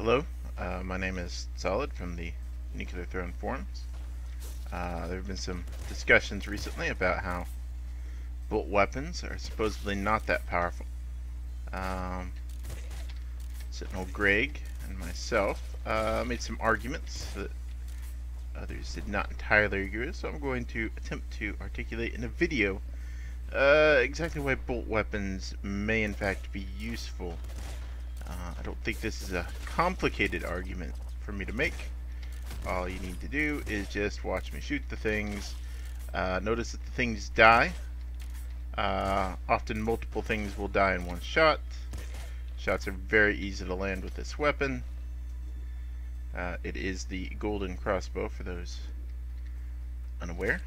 Hello, my name is Solid from the Nuclear Throne forums. There have been some discussions recently about how bolt weapons are supposedly not that powerful. Sentinel Greg and myself made some arguments that others did not entirely agree with, so I'm going to attempt to articulate in a video exactly why bolt weapons may in fact be useful. I don't think this is a complicated argument for me to make. All you need to do is just watch me shoot the things. Notice that the things die. Often multiple things will die in one shot. Shots are very easy to land with this weapon. It is the golden crossbow for those unaware.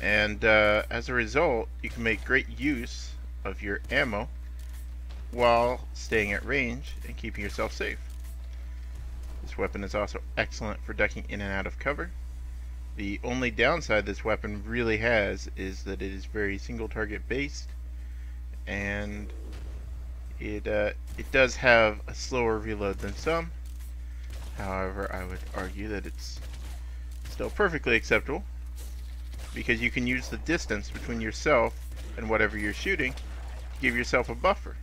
And as a result, you can make great use of your ammo while staying at range and keeping yourself safe. This weapon is also excellent for ducking in and out of cover. The only downside this weapon really has is that it is very single target based, and it does have a slower reload than some. However, I would argue that it's still perfectly acceptable because you can use the distance between yourself and whatever you're shooting to give yourself a buffer.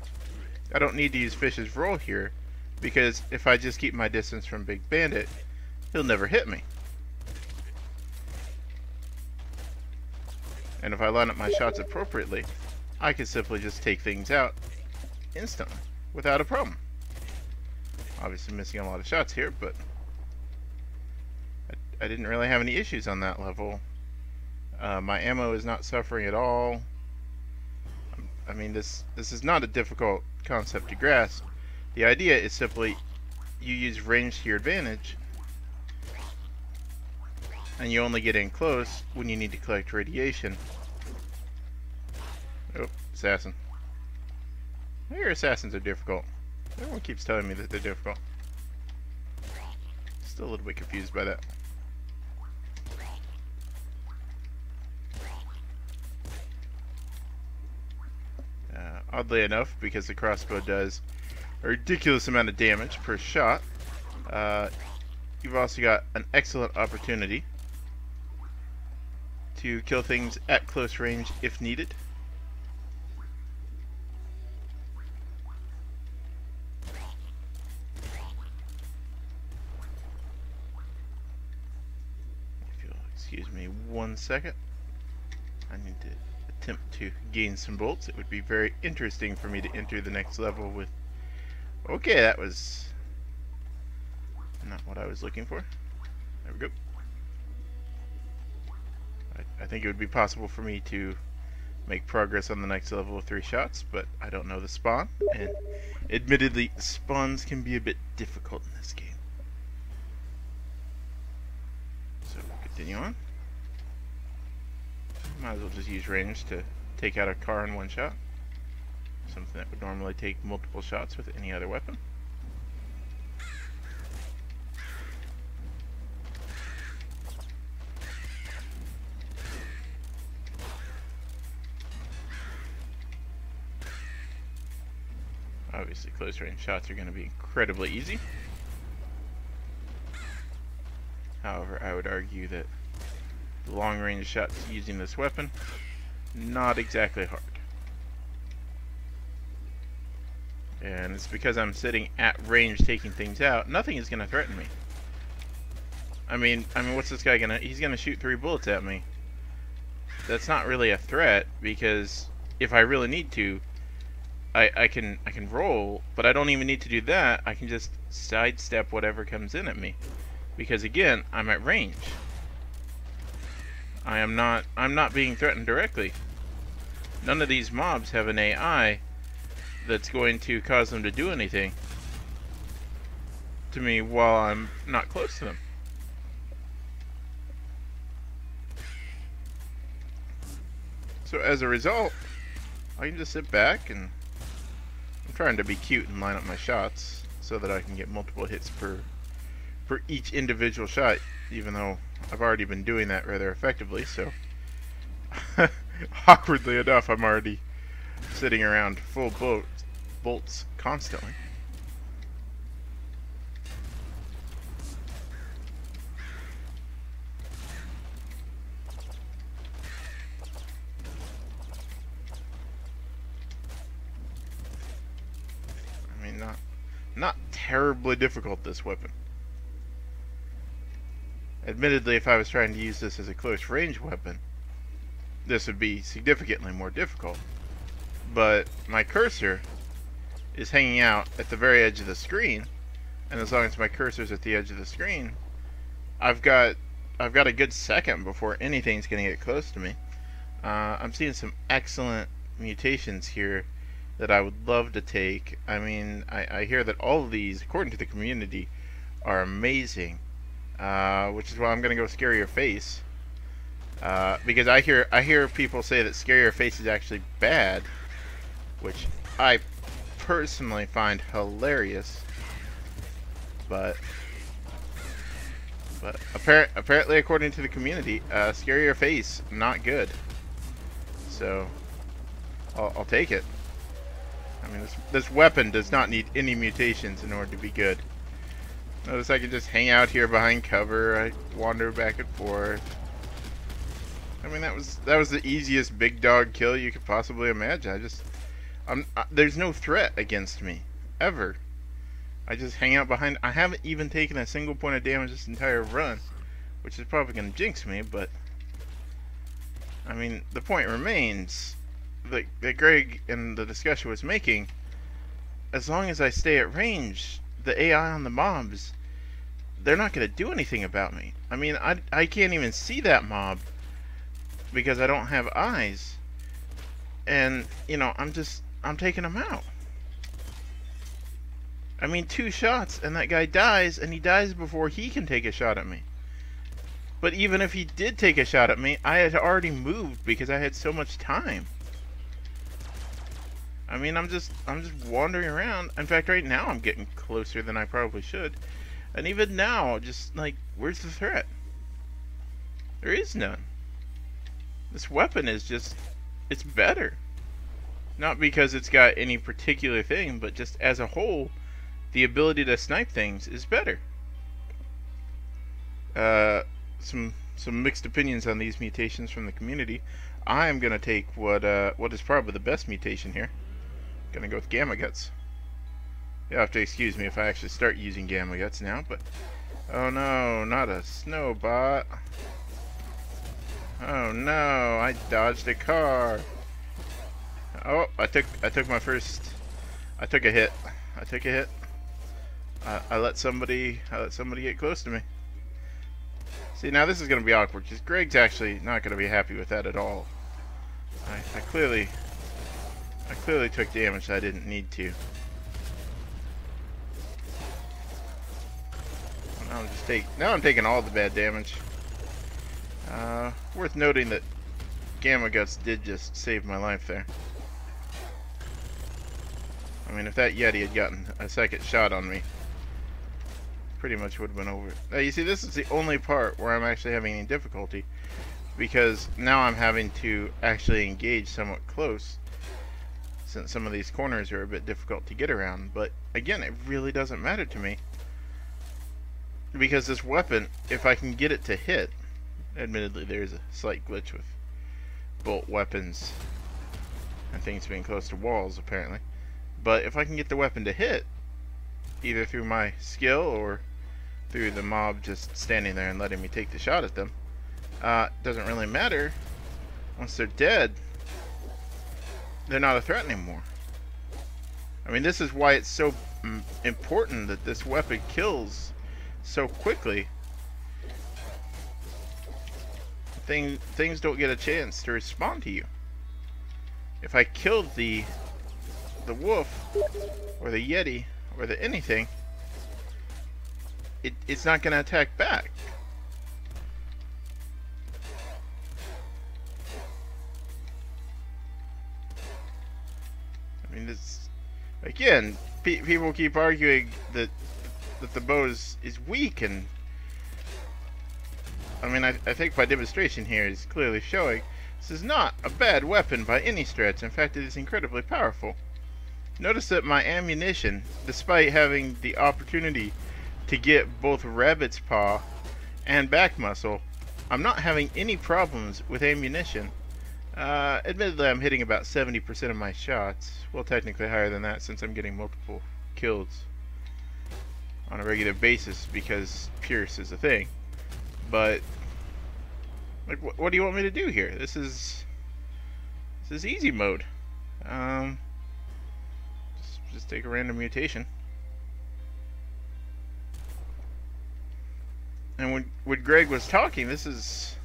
I don't need to use Fish's Roll here, because if I just keep my distance from Big Bandit, he'll never hit me. And if I line up my shots appropriately, I can simply just take things out instantly, without a problem. Obviously missing a lot of shots here, but I didn't really have any issues on that level. My ammo is not suffering at all. I mean, this is not a difficult concept to grasp. The idea is simply you use range to your advantage, and you only get in close when you need to collect radiation. Oh, assassin. I hear assassins are difficult. Everyone keeps telling me that they're difficult. Still a little bit confused by that. Oddly enough, because the crossbow does a ridiculous amount of damage per shot, you've also got an excellent opportunity to kill things at close range if needed. If you'll excuse me 1 second, I need to attempt to gain some bolts. It would be very interesting for me to enter the next level with... Okay, that was not what I was looking for. There we go. I think it would be possible for me to make progress on the next level with 3 shots, but I don't know the spawn, and admittedly, spawns can be a bit difficult in this game. So, continue on. Might as well just use range to take out a car in 1 shot. Something that would normally take multiple shots with any other weapon. Obviously, close range shots are going to be incredibly easy. However, I would argue that the long range shots using this weapon, not exactly hard. And it's because I'm sitting at range taking things out, nothing is going to threaten me. I mean, what's this guy gonna... He's gonna shoot 3 bullets at me. That's not really a threat, because if I really need to, I can roll, but I don't even need to do that. I can just sidestep whatever comes in at me, because again, I'm at range. I'm not being threatened directly. None of these mobs have an AI that's going to cause them to do anything to me while I'm not close to them. So as a result, I can just sit back, and I'm trying to be cute and line up my shots so that I can get multiple hits per each individual shot, even though I've already been doing that rather effectively, so awkwardly enough, I'm already sitting around full bolts constantly. mean, not terribly difficult, this weapon. Admittedly, if I was trying to use this as a close range weapon, this would be significantly more difficult. But my cursor is hanging out at the very edge of the screen, and as long as my cursor's at the edge of the screen, I've got a good second before anything's going to get close to me. I'm seeing some excellent mutations here that I would love to take. I mean, I hear that all of these, according to the community, are amazing, which is why I'm going to go Scare Your Face, because I hear people say that Scare Your Face is actually bad, which I personally find hilarious, but apparently, according to the community, Scare Your Face, not good. So I'll take it. I mean, this weapon does not need any mutations in order to be good. Notice I can just hang out here behind cover. I wander back and forth. I mean, that was the easiest big dog kill you could possibly imagine. There's no threat against me ever. I just hang out behind. I haven't even taken a single point of damage this entire run, which is probably going to jinx me, but I mean, the point remains that Greg in the discussion was making. As long as I stay at range, the AI on the mobs, they're not going to do anything about me. I mean, I can't even see that mob because I don't have eyes, and you know, I'm taking them out. I mean, 2 shots and that guy dies, and he dies before he can take a shot at me. But even if he did take a shot at me, I had already moved because I had so much time. I mean, I'm just wandering around. In fact, right now I'm getting closer than I probably should. And even now, just like, where's the threat? There is none. This weapon is just, it's better. Not because it's got any particular thing, but just as a whole, the ability to snipe things is better. Some mixed opinions on these mutations from the community. I am gonna take what is probably the best mutation here. Gonna go with Gamma Guts. You'll have to excuse me if I actually start using Gamma Guts now, but oh no, not a Snowbot. Oh no, I dodged a car. Oh, I took my first. I took a hit. I let somebody get close to me. See, now this is going to be awkward because Greg's actually not going to be happy with that at all. I clearly took damage I didn't need to. Now I'm taking all the bad damage. Worth noting that Gamma Guts did just save my life there. I mean, if that Yeti had gotten a second shot on me, pretty much would have been over. Now, you see, this is the only part where I'm actually having any difficulty, because now I'm having to actually engage somewhat close, since some of these corners are a bit difficult to get around. But again, it really doesn't matter to me, because this weapon, if I can get it to hit, admittedly there's a slight glitch with bolt weapons and things being close to walls apparently, but if I can get the weapon to hit, either through my skill or through the mob just standing there and letting me take the shot at them, doesn't really matter. Once they're dead, they're not a threat anymore. I mean, this is why it's so important that this weapon kills so quickly. Things don't get a chance to respond to you. If I killed the wolf or the Yeti or the anything, it's not going to attack back. I mean, this again. People keep arguing that the bow is weak, and I mean, I think by demonstration here is clearly showing this is not a bad weapon by any stretch. In fact, it is incredibly powerful. Notice that my ammunition, despite having the opportunity to get both rabbit's paw and back muscle, I'm not having any problems with ammunition. Admittedly, I'm hitting about 70% of my shots. Well, technically higher than that since I'm getting multiple killed on a regular basis because Pierce is a thing. But like, what do you want me to do here? This is easy mode. Just take a random mutation. And when Greg was talking, this is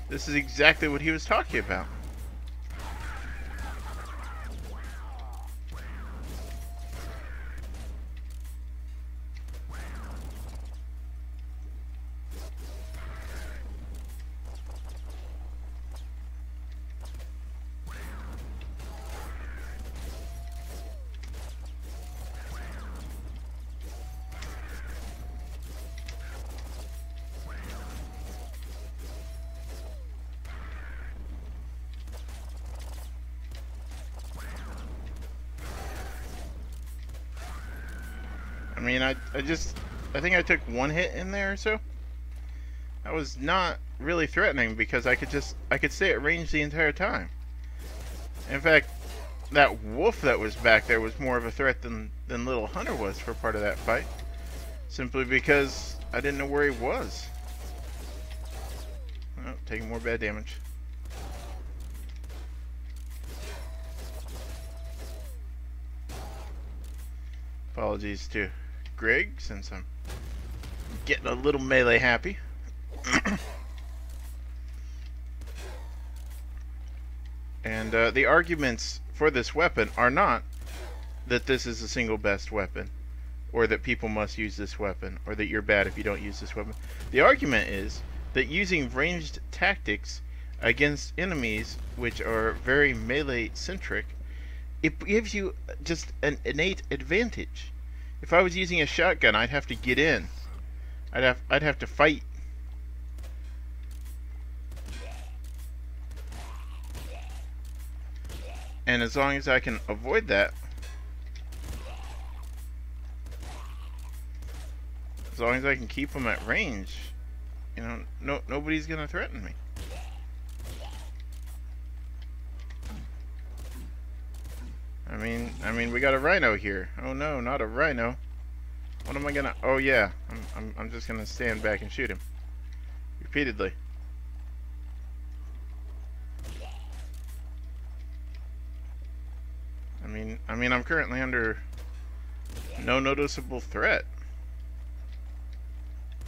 exactly what he was talking about. I mean, I think I took one hit in there or so. That was not really threatening because I could stay at range the entire time. In fact, that wolf that was back there was more of a threat than Little Hunter was for part of that fight. Simply because I didn't know where he was. Oh, taking more bad damage. Apologies to Greg, since I'm getting a little melee happy. And the arguments for this weapon are not that this is the single best weapon, or that people must use this weapon, or that you're bad if you don't use this weapon. The argument is that using ranged tactics against enemies which are very melee-centric, it gives you just an innate advantage. If I was using a shotgun, I'd have to get in. I'd have to fight. And as long as I can avoid that, as long as I can keep them at range, you know, nobody's gonna threaten me. I mean, we got a rhino here. Oh no, not a rhino. What am I gonna? Oh yeah, I'm just gonna stand back and shoot him repeatedly. I mean, I'm currently under no noticeable threat.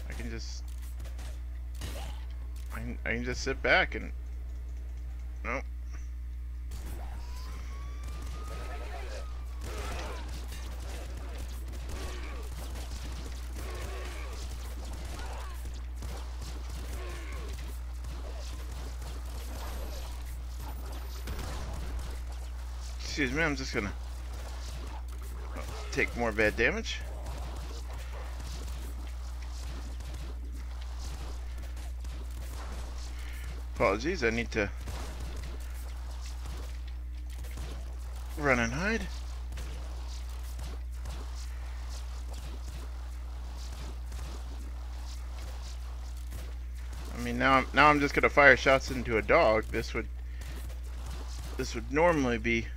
I can just sit back and nope. Excuse me, I'm just gonna take more bad damage. Apologies, I need to run and hide. I mean, now I'm just gonna fire shots into a dog. This would normally be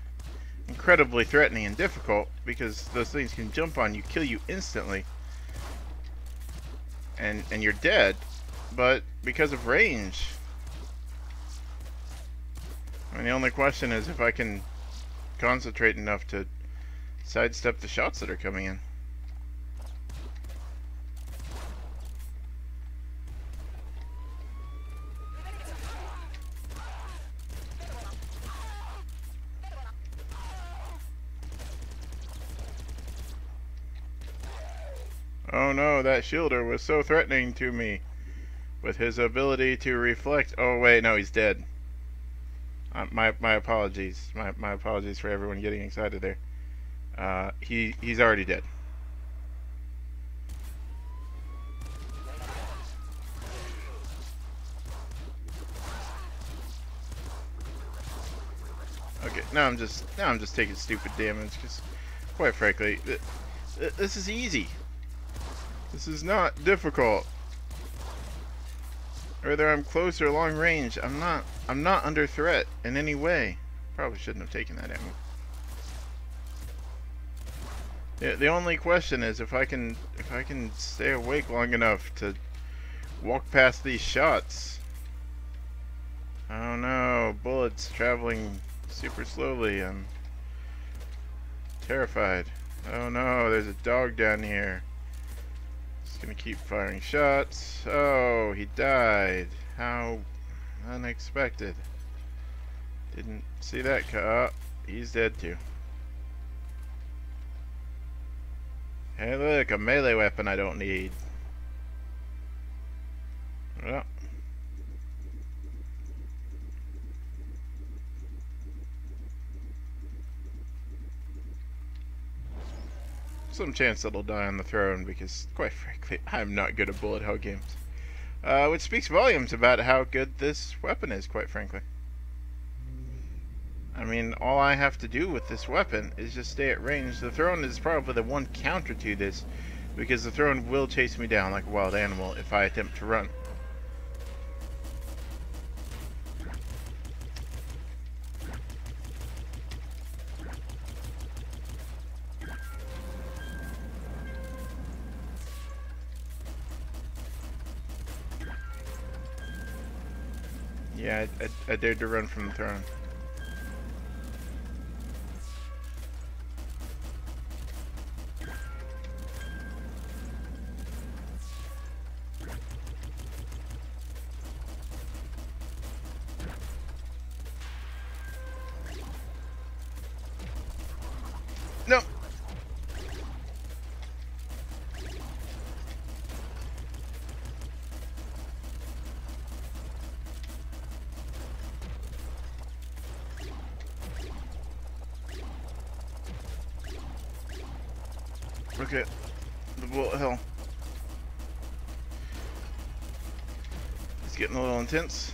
incredibly threatening and difficult because those things can jump on you, kill you instantly, and you're dead. But because of range, I mean, the only question is if I can concentrate enough to sidestep the shots that are coming in. Oh no, that shielder was so threatening to me with his ability to reflect. Oh wait, no, he's dead. My apologies. My apologies for everyone getting excited there. He's already dead. Okay, now I'm just taking stupid damage because, quite frankly, this is easy. This is not difficult. Whether I'm close or long range, I'm not under threat in any way. Probably shouldn't have taken that ammo. The only question is if I can stay awake long enough to walk past these shots. Oh no, bullets traveling super slowly. I'm terrified. Oh no, there's a dog down here. Just gonna keep firing shots. Oh, he died. How unexpected. Didn't see that. Oh, he's dead too. Hey look, a melee weapon I don't need. Well. Some chance that I'll die on the throne because, quite frankly, I'm not good at bullet hell games. Which speaks volumes about how good this weapon is, quite frankly. I mean, all I have to do with this weapon is just stay at range. The throne is probably the one counter to this, because the throne will chase me down like a wild animal if I attempt to run. Yeah, I dared to run from the throne. No! Okay, the bullet hell. It's getting a little intense.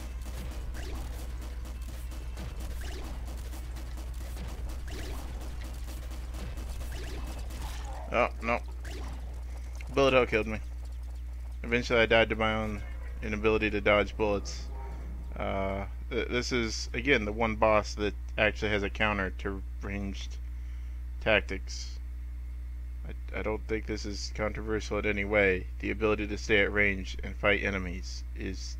Oh, no. Bullet hell killed me. Eventually I died to my own inability to dodge bullets. This is, again, the one boss that actually has a counter to ranged tactics. I don't think this is controversial in any way. The ability to stay at range and fight enemies is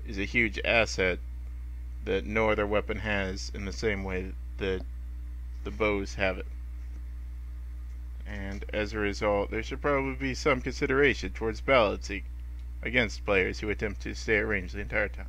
a huge asset that no other weapon has in the same way that the bows have it. And as a result, there should probably be some consideration towards balancing against players who attempt to stay at range the entire time.